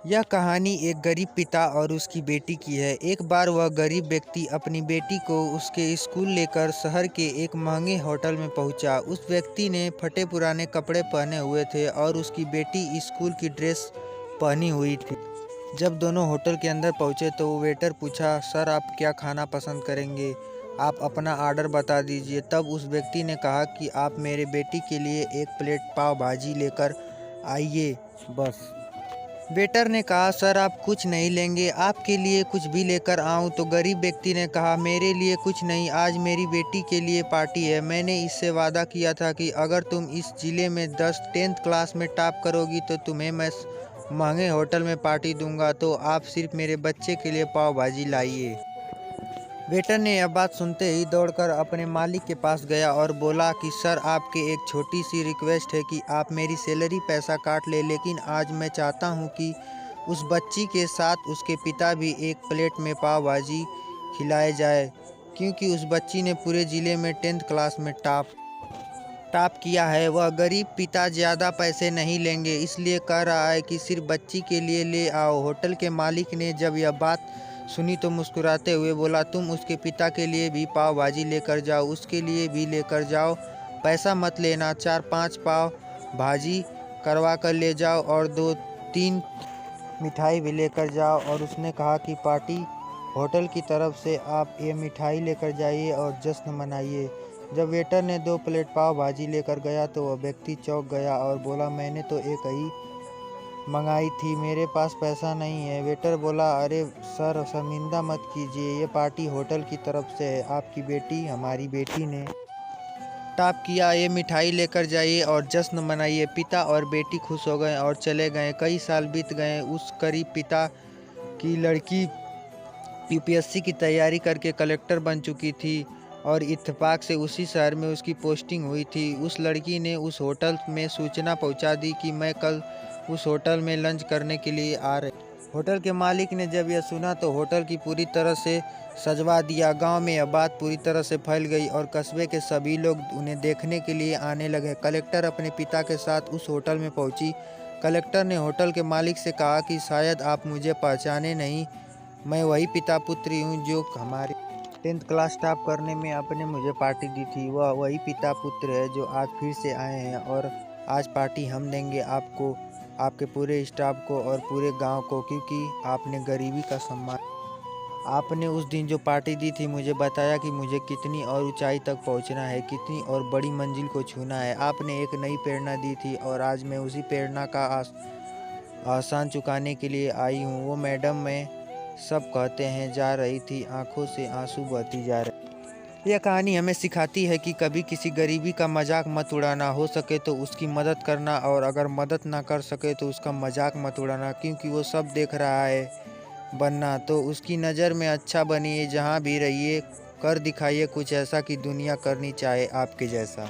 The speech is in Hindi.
यह कहानी एक गरीब पिता और उसकी बेटी की है। एक बार वह गरीब व्यक्ति अपनी बेटी को उसके स्कूल लेकर शहर के एक महंगे होटल में पहुंचा। उस व्यक्ति ने फटे पुराने कपड़े पहने हुए थे और उसकी बेटी स्कूल की ड्रेस पहनी हुई थी। जब दोनों होटल के अंदर पहुंचे तो वेटर पूछा, सर आप क्या खाना पसंद करेंगे? आप अपना ऑर्डर बता दीजिए। तब उस व्यक्ति ने कहा कि आप मेरे बेटी के लिए एक प्लेट पाव भाजी लेकर आइए बस। वेटर ने कहा, सर आप कुछ नहीं लेंगे, आपके लिए कुछ भी लेकर आऊं? तो गरीब व्यक्ति ने कहा, मेरे लिए कुछ नहीं, आज मेरी बेटी के लिए पार्टी है। मैंने इससे वादा किया था कि अगर तुम इस जिले में 10th क्लास में टॉप करोगी तो तुम्हें मैं महंगे होटल में पार्टी दूंगा। तो आप सिर्फ मेरे बच्चे के लिए पाव भाजी लाइए। वेटर ने यह बात सुनते ही दौड़कर अपने मालिक के पास गया और बोला कि सर आपके एक छोटी सी रिक्वेस्ट है कि आप मेरी सैलरी पैसा काट ले, लेकिन आज मैं चाहता हूं कि उस बच्ची के साथ उसके पिता भी एक प्लेट में पाव भाजी खिलाए जाए, क्योंकि उस बच्ची ने पूरे ज़िले में 10th क्लास में टॉप किया है। वह गरीब पिता ज़्यादा पैसे नहीं लेंगे, इसलिए कह रहा है कि सिर्फ बच्ची के लिए ले आओ। होटल के मालिक ने जब यह बात सुनी तो मुस्कुराते हुए बोला, तुम उसके पिता के लिए भी पाव भाजी लेकर जाओ, उसके लिए भी लेकर जाओ, पैसा मत लेना। 4-5 पाव भाजी करवा कर ले जाओ और 2-3 मिठाई भी लेकर जाओ। और उसने कहा कि पार्टी होटल की तरफ से आप ये मिठाई लेकर जाइए और जश्न मनाइए। जब वेटर ने 2 प्लेट पाव भाजी लेकर गया तो वह व्यक्ति चौंक गया और बोला, मैंने तो एक ही मंगाई थी, मेरे पास पैसा नहीं है। वेटर बोला, अरे सर शर्मिंदा मत कीजिए, ये पार्टी होटल की तरफ से है, आपकी बेटी हमारी बेटी ने टॉप किया, ये मिठाई लेकर जाइए और जश्न मनाइए। पिता और बेटी खुश हो गए और चले गए। कई साल बीत गए। उस गरीब पिता की लड़की यूपीएससी की तैयारी करके कलेक्टर बन चुकी थी और इत्तेफाक से उसी शहर में उसकी पोस्टिंग हुई थी। उस लड़की ने उस होटल में सूचना पहुंचा दी कि मैं कल उस होटल में लंच करने के लिए आ रही। होटल के मालिक ने जब यह सुना तो होटल की पूरी तरह से सजवा दिया। गांव में यह बात पूरी तरह से फैल गई और कस्बे के सभी लोग उन्हें देखने के लिए आने लगे। कलेक्टर अपने पिता के साथ उस होटल में पहुंची। कलेक्टर ने होटल के मालिक से कहा कि शायद आप मुझे पहचाने नहीं, मैं वही पिता पुत्री हूँ जो हमारे 10th क्लास टॉप करने में आपने मुझे पार्टी दी थी। वह वही पिता पुत्र है जो आज फिर से आए हैं और आज पार्टी हम देंगे आपको, आपके पूरे स्टाफ को और पूरे गांव को, क्योंकि आपने गरीबी का सम्मान। आपने उस दिन जो पार्टी दी थी मुझे बताया कि मुझे कितनी और ऊंचाई तक पहुंचना है, कितनी और बड़ी मंजिल को छूना है। आपने एक नई प्रेरणा दी थी और आज मैं उसी प्रेरणा का आसान चुकाने के लिए आई हूँ। वो मैडम, मैं सब कहते हैं जा रही थी, आंखों से आंसू बहती जा रही। यह कहानी हमें सिखाती है कि कभी किसी गरीबी का मजाक मत उड़ाना, हो सके तो उसकी मदद करना, और अगर मदद ना कर सके तो उसका मजाक मत उड़ाना, क्योंकि वो सब देख रहा है। बनना तो उसकी नज़र में अच्छा बनिए, जहाँ भी रहिए, कर दिखाइए कुछ ऐसा कि दुनिया करनी चाहे आपके जैसा।